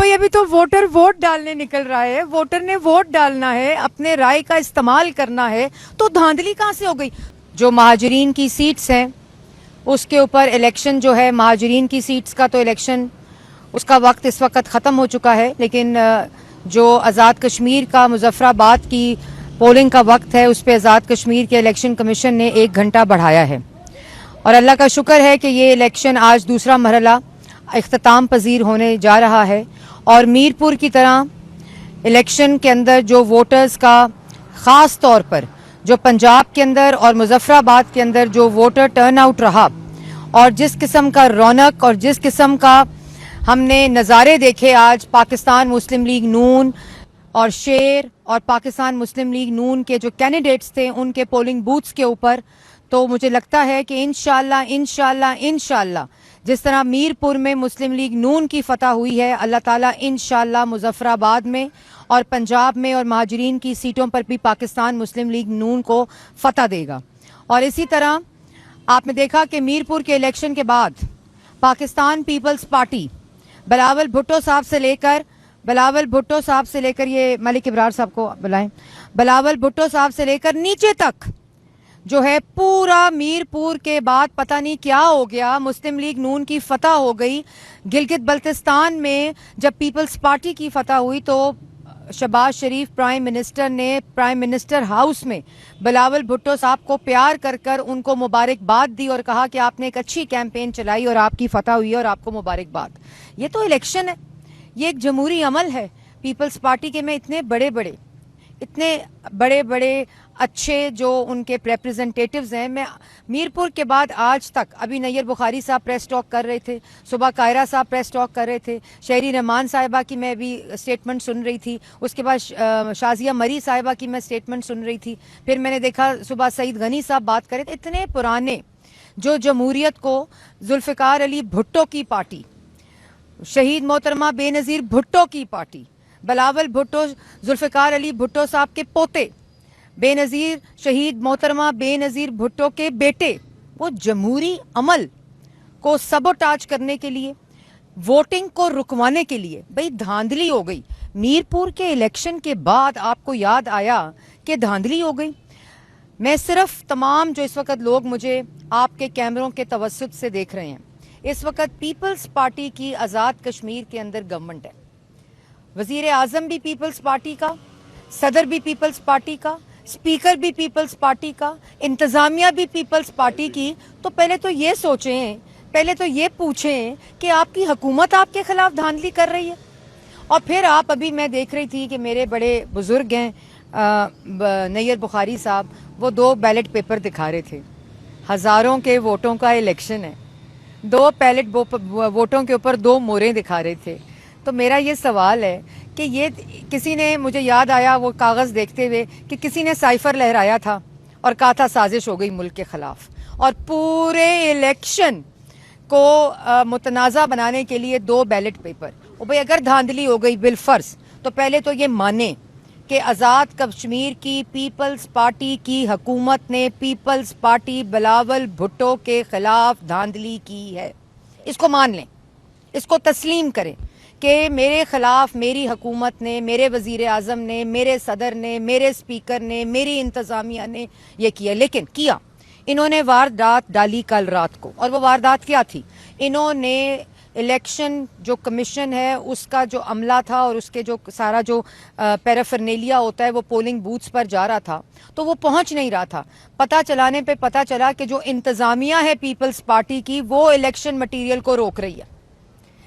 بھائی ابھی تو ووٹر ووٹ ڈالنے نکل رہا ہے, ووٹر نے ووٹ ڈالنا ہے, اپنے رائے کا استعمال کرنا ہے, تو دھاندلی کہاں سے ہو گئی؟ جو مہاجرین کی سیٹس ہیں اس کے اوپر الیکشن جو ہے, مہاجرین کی سیٹس کا تو الیکشن اس کا وقت اس وقت ختم ہو چکا ہے, لیکن جو آزاد کشمیر کا مظفر آباد کی پولنگ کا وقت ہے اس پہ آزاد کشمیر کے الیکشن کمیشن نے 1 گھنٹہ بڑھایا ہے, اور اللہ کا شکر ہے کہ یہ الیکشن آج دوسرا مرحلہ اختتام پذیر ہونے جا رہا ہے. اور میرپور کی طرح الیکشن کے اندر جو ووٹرز کا خاص طور پر جو پنجاب کے اندر اور مظفر آباد کے اندر جو ووٹر ٹرن آؤٹ رہا, اور جس قسم کا رونق اور جس قسم کا ہم نے نظارے دیکھے آج پاکستان مسلم لیگ نون اور شیر اور پاکستان مسلم لیگ نون کے جو کینڈیڈیٹس تھے ان کے پولنگ بوتھس کے اوپر, تو مجھے لگتا ہے کہ انشاءاللہ جس طرح میرپور میں مسلم لیگ نون کی فتح ہوئی ہے, اللہ تعالیٰ انشاءاللہ مظفر آباد میں اور پنجاب میں اور مہاجرین کی سیٹوں پر بھی پاکستان مسلم لیگ نون کو فتح دے گا. اور اسی طرح آپ نے دیکھا کہ میرپور کے الیکشن کے بعد پاکستان پیپلز پارٹی بلاول بھٹو صاحب سے لے کر یہ ملک ابرار صاحب کو بلائیں, بلاول بھٹو صاحب سے لے کر نیچے تک جو ہے پورا میرپور کے بعد پتہ نہیں کیا ہو گیا, مسلم لیگ نون کی فتح ہو گئی. گلگت بلتستان میں جب پیپلز پارٹی کی فتح ہوئی تو شہباز شریف پرائم منسٹر نے پرائم منسٹر ہاؤس میں بلاول بھٹو صاحب کو پیار کر کر ان کو مبارکباد دی اور کہا کہ آپ نے ایک اچھی کیمپین چلائی اور آپ کی فتح ہوئی ہے اور آپ کو مبارکباد. یہ تو الیکشن ہے, یہ ایک جمہوری عمل ہے. پیپلز پارٹی کے میں اتنے بڑے اچھے جو ان کے ریپرزنٹیٹیوز ہیں, میں میرپور کے بعد آج تک, ابھی نیر بخاری صاحب پریس ٹاک کر رہے تھے, صبح قاہرہ صاحب پریس ٹاک کر رہے تھے, شہری رحمان صاحبہ کی میں بھی اسٹیٹمنٹ سن رہی تھی, اس کے بعد شازیہ مری صاحبہ کی میں اسٹیٹمنٹ سن رہی تھی, پھر میں نے دیکھا صبح سعید غنی صاحب بات کر رہے تھے. اتنے پرانے جو جمہوریت کو ذوالفقار علی بھٹو کی پارٹی, شہید محترمہ بے نظیر بھٹو کی پارٹی, بلاول بھٹو ذوالفقار علی بھٹو صاحب کے پوتے, بے نظیر شہید محترمہ بے نظیر بھٹو کے بیٹے, وہ جمہوری عمل کو سبوٹاج کرنے کے لیے, ووٹنگ کو رکوانے کے لیے, بھئی دھاندلی ہو گئی. میرپور کے الیکشن کے بعد آپ کو یاد آیا کہ دھاندلی ہو گئی. میں صرف تمام جو اس وقت لوگ مجھے آپ کے کیمروں کے توسط سے دیکھ رہے ہیں, اس وقت پیپلز پارٹی کی آزاد کشمیر کے اندر گورنمنٹ ہے, وزیر اعظم بھی پیپلز پارٹی کا, صدر بھی پیپلز پارٹی کا, اسپیکر بھی پیپلز پارٹی کا, انتظامیہ بھی پیپلز پارٹی کی. تو پہلے تو یہ سوچیں, پہلے تو یہ پوچھیں کہ آپ کی حکومت آپ کے خلاف دھاندلی کر رہی ہے. اور پھر آپ, ابھی میں دیکھ رہی تھی کہ میرے بڑے بزرگ ہیں نیر بخاری صاحب, وہ 2 بیلٹ پیپر دکھا رہے تھے. ہزاروں کے ووٹوں کا الیکشن ہے, 2 بیلٹ ووٹوں کے اوپر 2 موریں دکھا رہے تھے. تو میرا یہ سوال ہے کہ یہ کسی نے, مجھے یاد آیا وہ کاغذ دیکھتے ہوئے کہ کسی نے سائفر لہرایا تھا اور کہا تھا سازش ہو گئی ملک کے خلاف, اور پورے الیکشن کو متنازع بنانے کے لیے 2 بیلٹ پیپر. اور بھئی اگر دھاندلی ہو گئی بالفرض, تو پہلے تو یہ مانیں کہ آزاد کشمیر کی پیپلز پارٹی کی حکومت نے پیپلز پارٹی بلاول بھٹو کے خلاف دھاندلی کی ہے. اس کو مان لیں, اس کو تسلیم کریں کہ میرے خلاف میری حکومت نے, میرے وزیر اعظم نے, میرے صدر نے, میرے اسپیکر نے, میری انتظامیہ نے یہ کیا. لیکن کیا انہوں نے واردات ڈالی کل رات کو, اور وہ واردات کیا تھی؟ انہوں نے الیکشن جو کمیشن ہے اس کا جو عملہ تھا اور اس کے جو سارا جو پیرافرنیلیا ہوتا ہے وہ پولنگ بوتھس پر جا رہا تھا, تو وہ پہنچ نہیں رہا تھا. پتہ چلانے پہ پتہ چلا کہ جو انتظامیہ ہے پیپلز پارٹی کی وہ الیکشن مٹیریل کو روک رہی ہے.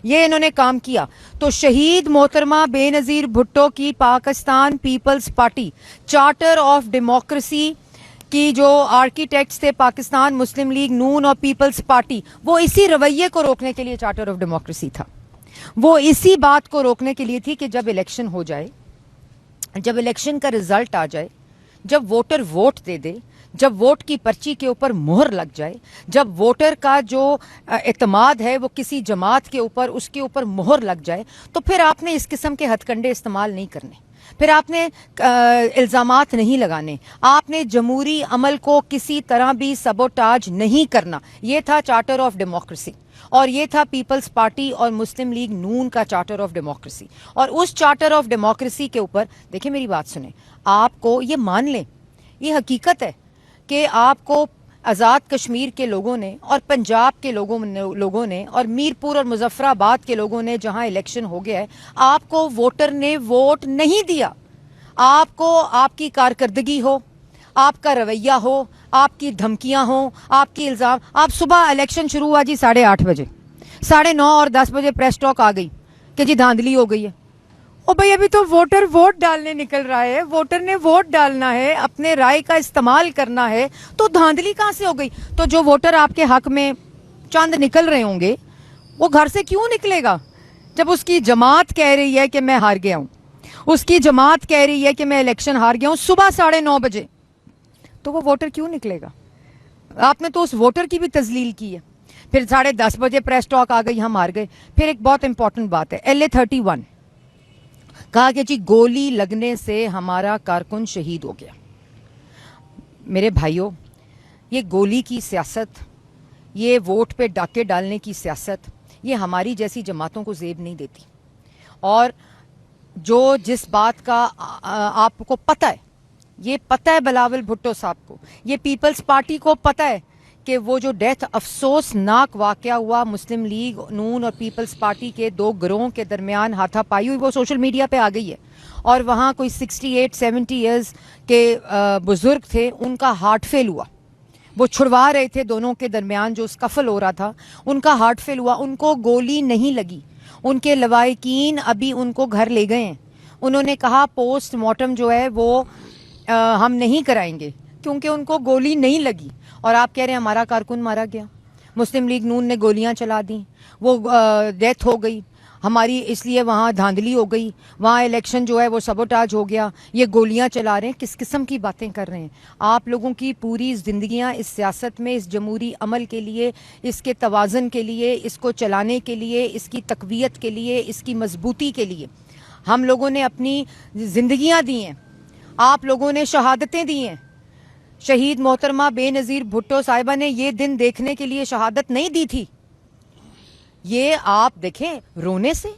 یہ انہوں نے کام کیا. تو شہید محترمہ بے نظیر بھٹو کی Pakistan Peoples Party, charter of democracy کی جو آرکیٹیکٹس تھے پاکستان مسلم لیگ نون اور پیپلز پارٹی, وہ اسی رویے کو روکنے کے لیے چارٹر آف ڈیموکریسی تھا. وہ اسی بات کو روکنے کے لیے تھی کہ جب الیکشن ہو جائے, جب الیکشن کا رزلٹ آ جائے, جب ووٹر ووٹ دے دے, جب ووٹ کی پرچی کے اوپر مہر لگ جائے, جب ووٹر کا جو اعتماد ہے وہ کسی جماعت کے اوپر, اس کے اوپر مہر لگ جائے, تو پھر آپ نے اس قسم کے ہتھ کنڈے استعمال نہیں کرنے, پھر آپ نے الزامات نہیں لگانے, آپ نے جمہوری عمل کو کسی طرح بھی سبوٹاج نہیں کرنا. یہ تھا چارٹر آف ڈیموکریسی. اور یہ تھا پیپلز پارٹی اور مسلم لیگ نون کا چارٹر آف ڈیموکریسی. اور اس چارٹر آف ڈیموکریسی کے اوپر دیکھیں میری بات سنیں, آپ کو یہ مان لیں, یہ حقیقت ہے کہ آپ کو آزاد کشمیر کے لوگوں نے اور پنجاب کے لوگوں نے اور میرپور اور مظفر آباد کے لوگوں نے جہاں الیکشن ہو گیا ہے, آپ کو ووٹر نے ووٹ نہیں دیا. آپ کو آپ کی کارکردگی ہو, آپ کا رویہ ہو, آپ کی دھمکیاں ہوں, آپ کی الزام. آپ صبح الیکشن شروع ہوا جی 8:30 بجے, 9:30 اور 10 بجے پریس ٹاک آ گئی کہ جی دھاندلی ہو گئی ہے. او بھائی ابھی تو ووٹر ووٹ ڈالنے نکل رہا ہے, ووٹر نے ووٹ ڈالنا ہے, اپنے رائے کا استعمال کرنا ہے, تو دھاندلی کہاں سے ہو گئی؟ تو جو ووٹر آپ کے حق میں چاند نکل رہے ہوں گے وہ گھر سے کیوں نکلے گا جب اس کی جماعت کہہ رہی ہے کہ میں ہار گیا ہوں, اس کی جماعت کہہ رہی ہے کہ میں الیکشن ہار گیا ہوں صبح 9:30 بجے, تو وہ ووٹر کیوں نکلے گا؟ آپ نے تو اس ووٹر کی بھی تذلیل کی ہے. پھر 10:30 بجے پریس ٹاک آ گئی, ہم ہار گئے. پھر ایک بہت امپورٹنٹ بات ہے, LA-31 کہا کہ جی گولی لگنے سے ہمارا کارکن شہید ہو گیا. میرے بھائیوں, یہ گولی کی سیاست, یہ ووٹ پہ ڈاکے ڈالنے کی سیاست, یہ ہماری جیسی جماعتوں کو زیب نہیں دیتی. اور جو جس بات کا آپ کو پتہ ہے, یہ پتہ ہے بلاول بھٹو صاحب کو, یہ پیپلز پارٹی کو پتہ ہے کہ وہ جو ڈیتھ افسوسناک واقعہ ہوا مسلم لیگ نون اور پیپلز پارٹی کے دو گروہوں کے درمیان ہاتھا پائی ہوئی, وہ سوشل میڈیا پہ آ گئی ہے. اور وہاں کوئی 68-70 ایئرز کے بزرگ تھے, ان کا ہارٹ فیل ہوا. وہ چھڑوا رہے تھے دونوں کے درمیان جو اسکفل ہو رہا تھا, ان کا ہارٹ فیل ہوا. ان کو گولی نہیں لگی, ان کے لواحقین ابھی ان کو گھر لے گئے ہیں. انہوں نے کہا پوسٹ مارٹم جو ہے وہ ہم نہیں کرائیں گے کیونکہ ان کو گولی نہیں لگی. اور آپ کہہ رہے ہیں ہمارا کارکن مارا گیا, مسلم لیگ نون نے گولیاں چلا دیں, وہ ڈیتھ ہو گئی ہماری, اس لیے وہاں دھاندلی ہو گئی, وہاں الیکشن جو ہے وہ سبوٹاج ہو گیا, یہ گولیاں چلا رہے ہیں. کس قسم کی باتیں کر رہے ہیں آپ؟ لوگوں کی پوری زندگیاں اس سیاست میں, اس جمہوری عمل کے لیے, اس کے توازن کے لیے, اس کو چلانے کے لیے, اس کی تقویت کے لیے, اس کی مضبوطی کے لیے ہم لوگوں نے اپنی زندگیاں دی ہیں, آپ لوگوں نے شہادتیں دی ہیں. شہید محترمہ بے نظیر بھٹو صاحبہ نے یہ دن دیکھنے کے لیے شہادت نہیں دی تھی. یہ آپ دیکھیں, رونے سے,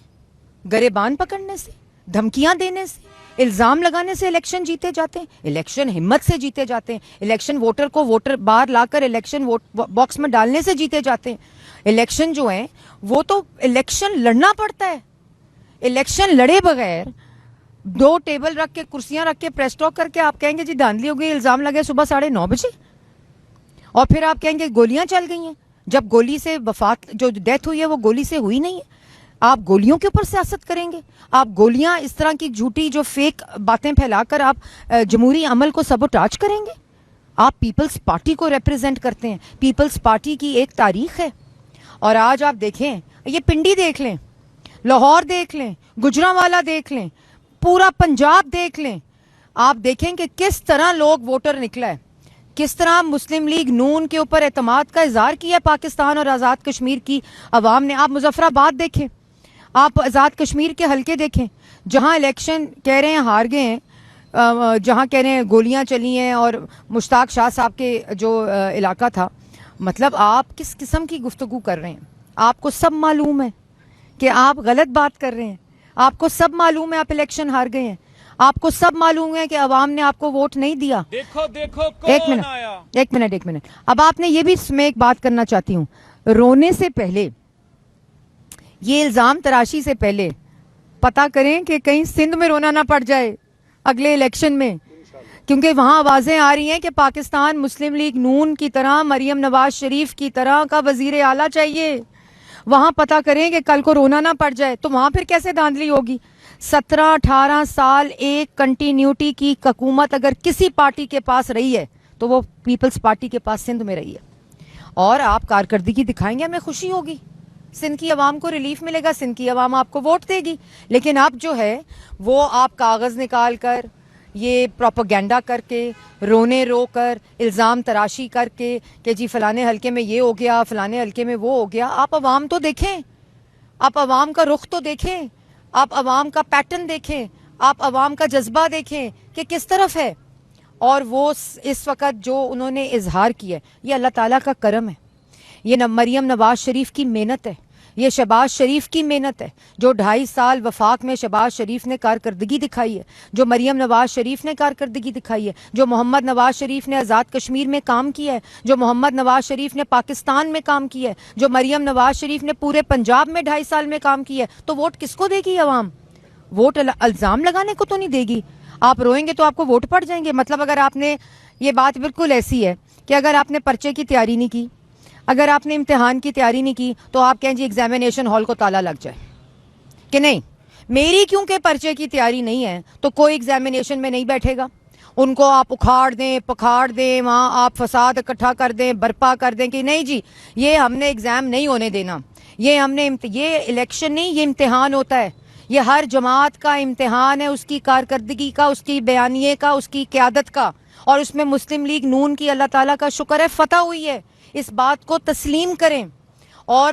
گریبان پکڑنے سے, دھمکیاں دینے سے, الزام لگانے سے الیکشن جیتے جاتے ہیں. الیکشن ہمت سے جیتے جاتے ہیں. الیکشن ووٹر کو ووٹر باہر لا کر الیکشن باکس میں ڈالنے سے جیتے جاتے ہیں. الیکشن جو ہیں وہ تو الیکشن لڑنا پڑتا ہے. الیکشن لڑے بغیر 2 ٹیبل رکھ کے, کرسیاں رکھ کے, پریس ٹاک کر کے آپ کہیں گے جی دھاندلی ہو گئی, الزام لگے صبح 9:30 بجے, اور پھر آپ کہیں گے گولیاں چل گئی ہیں, جب گولی سے وفات جو ڈیتھ ہوئی ہے وہ گولی سے ہوئی نہیں ہے. آپ گولیوں کے اوپر سیاست کریں گے, آپ گولیاں اس طرح کی جھوٹی جو فیک باتیں پھیلا کر آپ جمہوری عمل کو سبوٹاج کریں گے. آپ پیپلز پارٹی کو ریپرزینٹ کرتے ہیں, پیپلز پارٹی کی ایک تاریخ ہے. اور آج آپ دیکھیں, یہ پنڈی دیکھ لیں, لاہور دیکھ لیں, گجرانوالہ دیکھ لیں, پورا پنجاب دیکھ لیں, آپ دیکھیں کہ کس طرح لوگ ووٹر نکلا ہے, کس طرح مسلم لیگ نون کے اوپر اعتماد کا اظہار کیا ہے پاکستان اور آزاد کشمیر کی عوام نے. آپ مظفر آباد دیکھیں, آپ آزاد کشمیر کے حلقے دیکھیں جہاں الیکشن کہہ رہے ہیں ہار گئے ہیں, جہاں کہہ رہے ہیں گولیاں چلی ہیں, اور مشتاق شاہ صاحب کے جو علاقہ تھا. مطلب آپ کس قسم کی گفتگو کر رہے ہیں؟ آپ کو سب معلوم ہے کہ آپ غلط بات کر رہے ہیں, آپ کو سب معلوم ہے آپ الیکشن ہار گئے ہیں, آپ کو سب معلوم ہے کہ عوام نے آپ کو ووٹ نہیں دیا. دیکھو کون آیا. ایک منٹ. اب آپ نے یہ بھی میں ایک بات کرنا چاہتی ہوں, رونے سے پہلے, یہ الزام تراشی سے پہلے پتا کریں کہ کہیں سندھ میں رونا نہ پڑ جائے اگلے الیکشن میں, کیونکہ وہاں آوازیں آ رہی ہیں کہ پاکستان مسلم لیگ نون کی طرح, مریم نواز شریف کی طرح کا وزیر اعلیٰ چاہیے. وہاں پتا کریں کہ کل کو رونا نہ پڑ جائے, تو وہاں پھر کیسے دھاندلی ہوگی؟ 17-18 سال ایک کنٹینیوٹی کی حکومت اگر کسی پارٹی کے پاس رہی ہے تو وہ پیپلز پارٹی کے پاس سندھ میں رہی ہے. اور آپ کارکردگی دکھائیں گے, ہمیں خوشی ہوگی, سندھ کی عوام کو ریلیف ملے گا, سندھ کی عوام آپ کو ووٹ دے گی. لیکن اب جو ہے وہ آپ کاغذ نکال کر, یہ پروپیگنڈا کر کے, رونے رو کر, الزام تراشی کر کے کہ جی فلانے حلقے میں یہ ہو گیا, فلانے حلقے میں وہ ہو گیا. آپ عوام تو دیکھیں, آپ عوام کا رخ تو دیکھیں, آپ عوام کا پیٹرن دیکھیں, آپ عوام کا جذبہ دیکھیں کہ کس طرف ہے. اور وہ اس وقت جو انہوں نے اظہار کیا ہے, یہ اللہ تعالیٰ کا کرم ہے. یہ مریم نواز شریف کی محنت ہے, یہ شہباز شریف کی محنت ہے, جو 2.5 سال وفاق میں شہباز شریف نے کارکردگی دکھائی ہے, جو مریم نواز شریف نے کارکردگی دکھائی ہے, جو محمد نواز شریف نے آزاد کشمیر میں کام کیا ہے, جو محمد نواز شریف نے پاکستان میں کام کیا ہے, جو مریم نواز شریف نے پورے پنجاب میں 2.5 سال میں کام کیا ہے, تو ووٹ کس کو دے گی عوام؟ ووٹ الزام لگانے کو تو نہیں دے گی. آپ روئیں گے تو آپ کو ووٹ پڑ جائیں گے. مطلب اگر آپ نے, یہ بات بالکل ایسی ہے کہ اگر آپ نے پرچے کی تیاری نہیں کی, اگر آپ نے امتحان کی تیاری نہیں کی, تو آپ کہیں جی ایگزامینیشن ہال کو تالا لگ جائے کہ نہیں. میری کیونکہ پرچے کی تیاری نہیں ہے تو کوئی ایگزامینیشن میں نہیں بیٹھے گا. ان کو آپ اکھاڑ دیں, پکھاڑ دیں, وہاں آپ فساد اکٹھا کر دیں, برپا کر دیں کہ نہیں جی یہ ہم نے ایگزام نہیں ہونے دینا, یہ الیکشن نہیں, یہ امتحان ہوتا ہے. یہ ہر جماعت کا امتحان ہے, اس کی کارکردگی کا, اس کی بیانیے کا, اس کی قیادت کا. اور اس میں مسلم لیگ نون کی اللہ تعالیٰ کا شکر ہے فتح ہوئی ہے. اس بات کو تسلیم کریں. اور